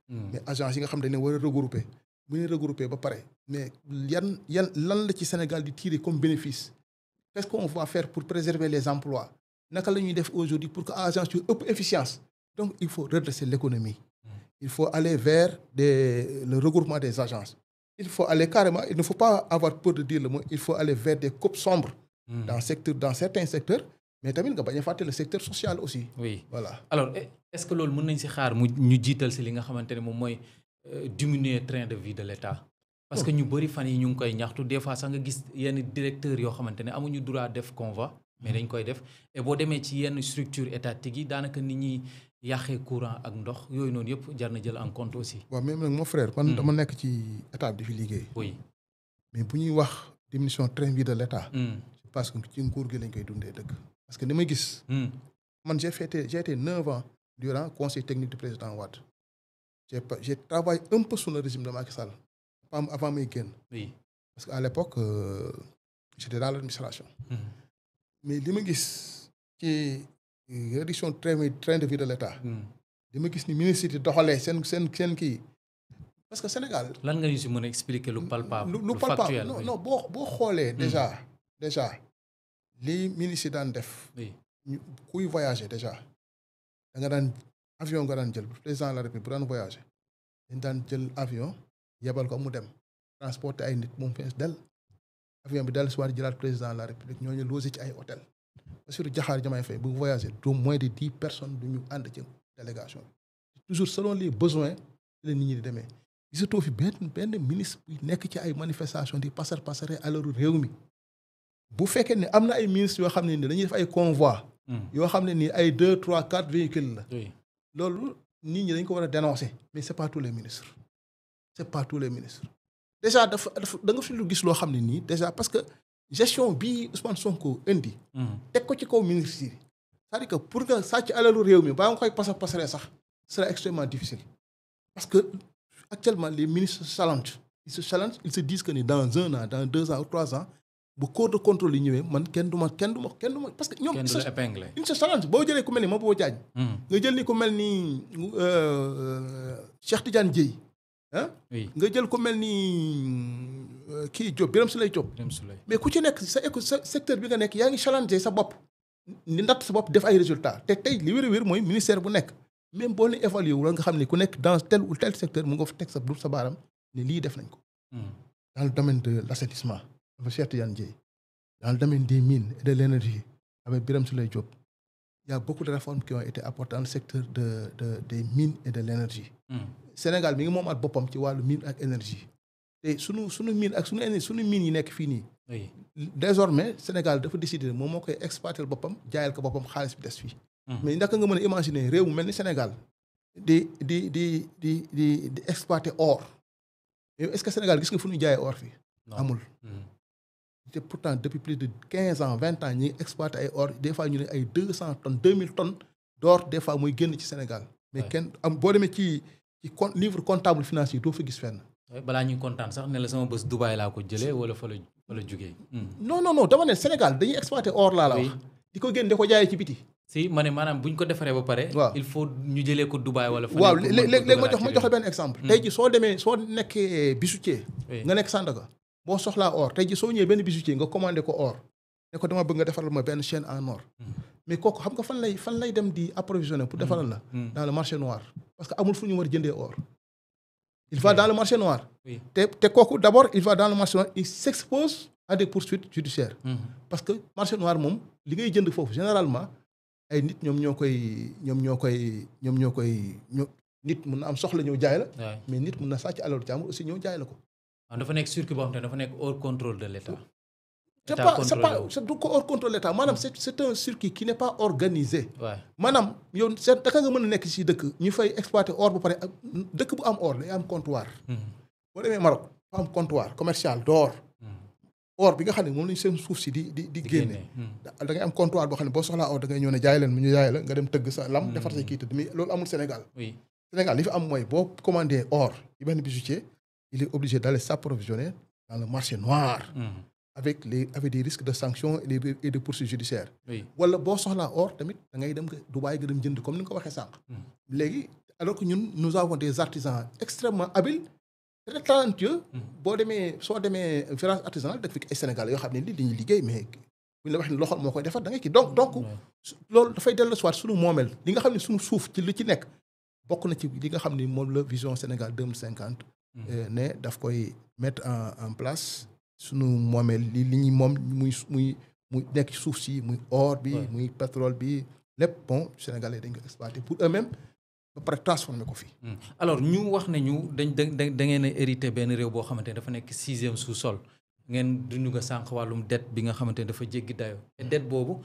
mais agence yi nga xam dañ leen war a regrouper bu ñu regrouper ba pare mais lan la ci Sénégal di tirer comme bénéfice qu'est-ce qu'on va faire pour préserver les emplois naka la ñuy def aujourd'hui pour que agence yu ëpp efficience donc il faut redresser l'économie il faut aller vers le regroupement des agences il faut aller carrément il ne faut pas avoir peur de dire le mot il faut aller vers des coupes sombres dans certains secteurs mais tamit nga bañ a fàtte le secteur social aussi. oui voilà. alors est-ce que loolu mën nañ si xaar ñu jiital si li nga xamante ne moom mooy diminuer train de vie de l'État. parce que ñu bëri fan yi ñu ngi koy ñaxtu des fois sax nga gis yenn directeurs yoo xamante ne amuñu droit def convoi mais dañ koy def et boo demee ci yenn structure étatique yi daanaka nit ñi yàqee courant ak ndox yooyu noonu yëpp jar na jël en compte aussi. waaw même nag mon frère man dama nekk ci état di fi liggéey. oui mais bu ñuy wax diminution train de vie de l'État. je pense que ci nguur gi lañ koy dundee dëgg. parce que ni may gis. man j'ai été 9 ans durant conseil technique du président Wade. j'ai travaillé un peu sous le régime de Macky Sall avant may génn. oui parce que à l'époque j'étais dans l'administration. mais li ma gis ci réduction train de vie de l'État. li ma gis ni ministre yi doxalee seen kii. parce que Sénégal. lan nga ñu si mën a expliquer lu palpable. lu palpable non boo xoolee. déjà li ministre yi daan def. kuy voyager déjà da nga daan avion nga daan jël président de la République bu daan voyager dañ daan jël avion yebal ko mu dem transporter ay nit moom fees del avion bi dellu si waat jëlaat président de la République ñooñu logé ci ay hôtel Bassirou Diomaye Diakhar Faye bu voyager du moins de 10 personnes du ñu ànd ci délégation bi toujours selon les besoins la nit ñi di demee gisatoo fi benn ministre bu nekk ci ay manifestation di passer alalu réew mi bu fekkee ne am na ay ministres yoo xam ne ni dañuy def ay convois yoo xam ne nii ay 2 3 4 véhicules la loolu nit ñi dañ ko war a dénoncer mais c'est pas tous les ministres déjà dafa da nga fi lu gis loo xam ne nii déjà parce que gestion bii Ousmane Sonko indi teg ko ci kaw ministres yi c'est-à-dire que pour nga sàcc alalu réew mi baa nga koy passeree sax sera extrêmement difficile parce que actuellement les ministres ils se disent que ni dans 1 an dans 2 ans ou 3 ans bu corps de contrôle yi ñëwee man kenn du ma parce que ñoom ils se challenge boo jëlee ku mel ni Mabo Diagne nga jël ni ku mel ni Cheikh Tidiane Dièye nga jël ku mel ni kii Diop Birame Souleye Diop mais ku ci nekk sa secteur bi nga nekk yaa ngi challenger sa bopp ni natt sa bopp def ay résultats te tey li wér mooy ministère bu nekk même boo leen évalué wu la nga xam ne ku nekk dans tel ou tel secteur mu nga fa teg sa baaram ne lii def nañ ko dans le domaine de l'assainissement dafa Cheikh Tidiane Dièye dans le domaine des mines et de l'énergie avec Birame Souleye Diop il y a beaucoup de réformes qui ont été apportées dans le secteur des mines et de l'énergie Sénégal mi ngi moom at boppam ci wàllu mine ak énergie te sunu mine ak sunu énergie sunu mine yi nekk fii nii désormais Sénégal dafa décider moom moo koy exploiter boppam jaayal ko boppam xaalis bi des fii mais ndaka nga mën a imaginer réew mu mel ni Sénégal di exploiter or yow est-ce que Sénégal gis nga fu ñuy jaayee or fii amul te pourtant depuis plus de 15 ans 20 ans ñi exploité ay or des fois ñu ne ay 200 tonnes 2000 tonnes d'or des fois muy génn ci Sénégal mais kenn boo demee ci livre comptable financier doo fa gis fenn. balaa ñuy kontaan sax ne la sama bës Dubaï laa ko jëlee wala fa la jugee. non dama ne Sénégal dañuy exploité or laa la wax. di ko génn di ko jaayee ci biti. si ma ne maanaam bu ñu ko defaree ba pare. waaw il faut ñu jëlee ko Dubaï wala. fa waaw léegi ma jox la benn exemple. tey ji soo nekkee bijoutier. nga nekk Sandaga boo soxlaa or tey ji soo ñëwee benn bijoutier nga commandé ko or ne ko dama bëgg nga defaral ma benn chaîne en or. mais kooku xam nga fan lay dem di approvisionner pour defaral la. dans le marché noir parce que amul fu ñu war jëndee or. il va dans le marché noir. te kooku d'abord il va dans le marché noir il s'expose à des poursuites judiciaires. parce que marché noir moom li ngay jënd foofu généralement ay nit ñoom ñoo koy nit mun na am soxla ñëw jaay la. mais nit mun na sàcc alalu jàmbur aussi ñëw jaay la ko. dafa nekk circuit boo xam ne dafa nekk hors contrôle de l'État. c'est du ko hors contrôle de l'État maanaam c'est un circuit qui n'est pas organisé. maanaam yow daka nga mën a nekk ci dëkk ñu fay exploiter or ba pare dëkk bu am or day am comptoir. boo demee Maroc fa am comptoir commercial d'or. or bi nga xam ne moom lañu seen suuf si di génne. da ngay am comptoir boo xam ne boo soxlaa or da ngay ñëw ne jaay leen mu ñu jaay la nga dem tëgg sa lam defar say kii tëdd mais loolu amul Sénégal. Sénégal li fi am mooy boo commandé or ci benn bijoutier il est obligé d'aller s'approvisionner dans le marché noir. avec des risques de sanctions et de poursuites judiciaires. wala boo soxlaa or tamit da ngay dem Dubaï nga dem jënd comme ni nga ko waxee sànq. léegi alors que ñun nous avons des artisans extrêmement habiles très talentueux. soo demee village artisanal da nga fekk ay Sénégalais yoo xam ne dañuy liggéey mais bu ñu la wax ne loxo moo koy defar da ngay kii donc loolu dafay dellu soit suñu moomeel li nga xam ne suñu suuf ci li ci nekk bokk na ci li nga xam ne moom la vision Sénégal 2050 ne daf koy mettre en place suñu moomeel li ñuy moom muy nekk ci suuf si muy or bi muy pétrole bi lépp bon Sénégalais dañ ko exploiter pour eux-mêmes ba pare transformer ko fii. alors ñu wax ne ñu da ngeen a hérité benn réew boo xamante ne dafa nekk 6e sous-sol ngeen dund nga sànq wàllum dette bi nga xamante ne dafa jéggi dayoo. te dette boobu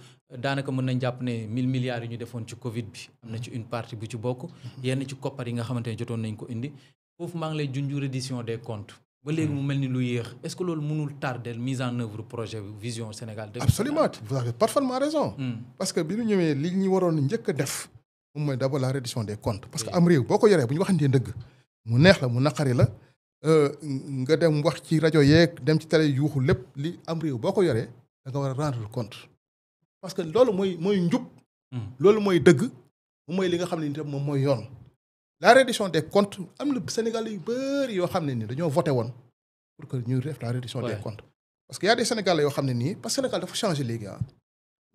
daanaka mën nañ jàpp ne 1000 milliards yi ñu defoon ci Covid bi am na ci une partie bu ci bokk. yenn ci koppar yi nga xamante ne jotoon nañ ko indi foofu maa ngi lay junj reddition des comptes. ba léegi mu mel ni lu yéex est-ce que loolu mënul tarder mise en œuvre projet vision Sénégal. absolument vous avez parfaitement raison. parce que bi ñu ñëwee li ñu waroon njëkk a def. moom mooy d'abord la reddition des comptes parce que am réew boo ko yoree bu ñu waxantee dëgg mu neex la mu naqari la nga dem wax ci rajo yeeg dem ci télé yuuxu lépp li am réew boo ko yoree da nga war a rendre compte parce que loolu mooy njub. loolu mooy dëgg moom mooy li nga xam ne ni moom mooy yoon. la reddition des comptes am na Sénégalais yu bëri yoo xam ne ni dañoo voté woon pour que ñu def la reddition des comptes parce que y a des Sénégalais yoo xam ne nii parce que Sénégal dafa changé léegi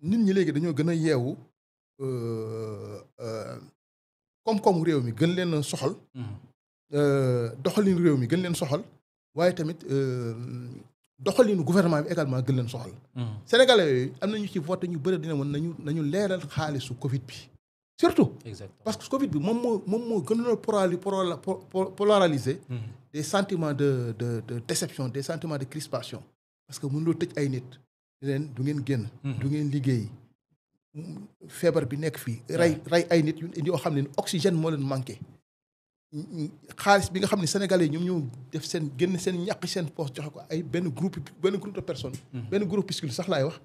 nit ñi léegi dañoo gën a yeewu. koom-koomu réew mi gën leen soxal. doxalinu réew mi gën leen soxal waaye tamit doxalinu gouvernement bi également gën leen soxal. Sénégalais yooyu am na ñu ci vote ñu bëri dina woon nañu leeral xaalisu Covid bi. surtout parce que Covid bi moom moo gën a polariser. des sentiments de déception des sentiments de crispation parce que mënuloo tëj ay nit leen du ngeen génn. du ngeen liggéey. feebar bi nekk fii rey ay nit yoo xam ne oxygène moo leen manqué xaalis bi nga xam ne sénégalais ñoom ñoo def génn seen ñàq seen poche joxe ko ay benn groupe de personnes benn groupuscule sax laay wax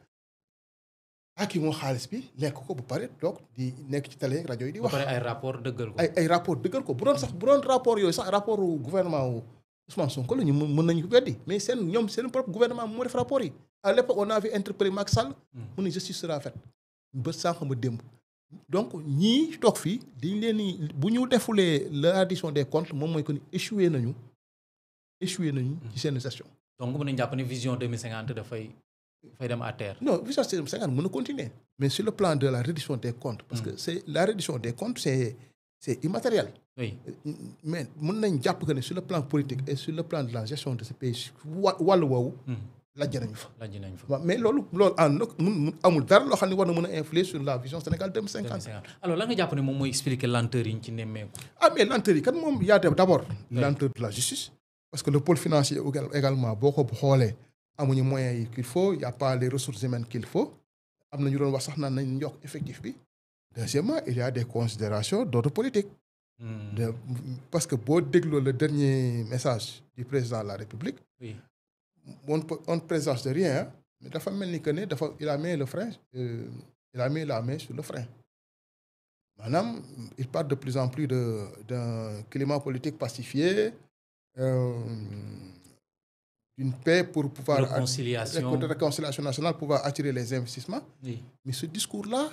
ak moo xaalis bi lekk ko bu pare donc di nekk ci télé rajo yi di wax ay rapport dëggal ko ay rapport dëggal ko bu doon rapport yooyu sax rapport gouvernement wu Ousmane Sonko la ñu mën nañu ko weddi mais seen propre gouvernement moo def rapport yi à l'époque on avait interpellé Macky Sall mu ne justice sera faite ba sànq ma démb donc ñii toog fii dañ leen ni bu ñu defulee la reddition des comptes moom mooy que ni échoué nañu ci seen gestion. donc mën nañu jàpp ne vision 2050 dafay dem à terre. non vision 2050 mën na continuer mais sur le plan de la reddition des comptes. parce que la reddition des comptes c'est immatériel. oui mais mën nañ jàpp que ne sur le plan politique et sur le plan de la gestion de ce pays wàllu woowu. lajj nañu fa. waaw mais loolu amul dara loo xam ne war na mën a influer sur la vision Sénégal 2050. alors la nga jàpp ne moom mooy expliquer lenteur yi ñu ci nemmeeku. mais lenteur yi kat moom yaa def d'abord. lenteur de la justice. parce que le pôle financier également boo ko xoolee amuñu moyens yi qu'il faut y a pas les ressources humaines qu'il faut am na ñu doon wax sax naan nañ yokk effectif bi. deuxièmement il y a des considérations d'ordre politique. parce que boo dégloo le dernier message du président de la République. oui. on ne présage de rien mais dafa mel ni que ne il a mis le frein il a mis la main sur le frein maanaam il parle de plus en plus d'un climat politique pacifié d'une paix pour pouvoir de réconciliation nationale pouvoir attirer les investissements. Oui. Mais ce discours-là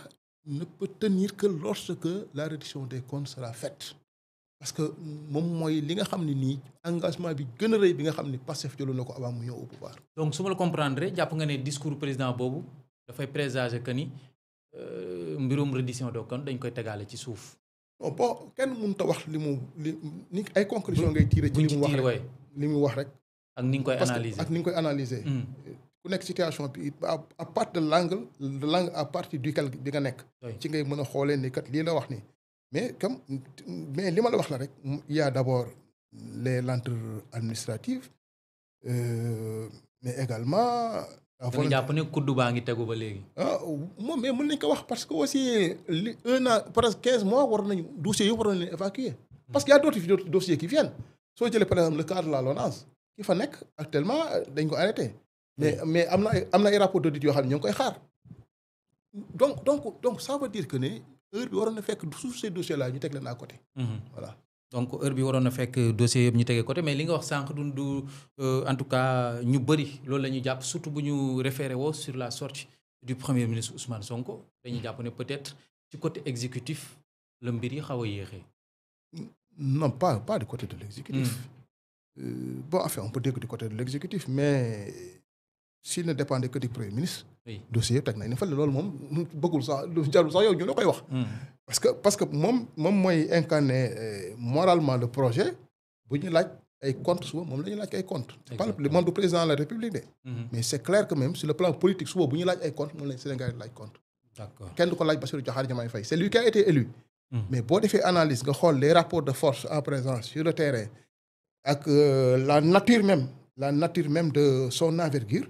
ne peut tenir que lorsque la reddition des comptes sera faite. Parce que moom mooy li nga xam ne nii engagement bi gën a rëy bi nga xam ne Pastef jëloon na ko avant mu ñëw au pouvoir. donc su ma la comprendre jàpp nga ne discours président boobu dafay présager que ni mbirum reddition des comptes dañ koy tegaale ci suuf. non bon kenn mënut a wax ni ay conclusion ngay tirer ci li mu wax rek. ak ni nga koy analyser ak ni nga koy analyser. ku nekk situation bi à partir de l'angle à partir duquel bi nga nekk. ci ngay mën a xoolee ni kat lii la wax nii. mais li ma la wax la rek il y a d'abord les lenteurs administratives mais également. dañu jàpp ne kuddu baa ngi tegu ba léegi. moom mais mën nañu ko wax parce que aussi li 1 an presque 15 mois war nañu dossiers yi war nañu leen évacuer. parce que y a d'autres dossiers qui viennent soo jëlee par exemple le cas de la LONASE ki fa nekk actuellement dañ ko arrêté. mais am na ay rapport d'audit yoo xam ne ñoo ngi koy xaar. donc ça veut dire que ne. heure bi waroon na fekk sous ces dossiers là ñu teg leen à côté. Voilà. donc heure bi waroon na fekk dossiers yëpp ñu tegee côté mais li nga wax sànq du en tout cas ñu bëri loolu la ñuy jàpp surtout bu ñu référé woo sur la sortie du premier ministre Ousmane Sonko dañuy jàpp ne peut-être ci côté exécutif la mbir yi xaw a yéexee. Non, pas du côté de l'exécutif. Bon, enfin, on peut dire que du côté de l'exécutif, mais s'il ne dépendait que du Premier ministre, oui. dossier teg nañ ne fële loolu moom bëggul sax lu jarul sax yow ñu la koy wax. parce que moom mooy incarner moralement le projet bu ñu laaj ay comptes suba moom la ñu laaj ay comptes. pas le moom du président de la République de. mais c'est clair que même sur le plan politique suba bu ñu laaj ay comptes moom lañ Sénégal laaj compte. D'accord. kenn du ko laaj Bassirou Diomaye Faye c'est lui qui a été élu. mais boo defee analyse nga xool les rapports de force en présence sur le terrain ak la nature même de son envergure.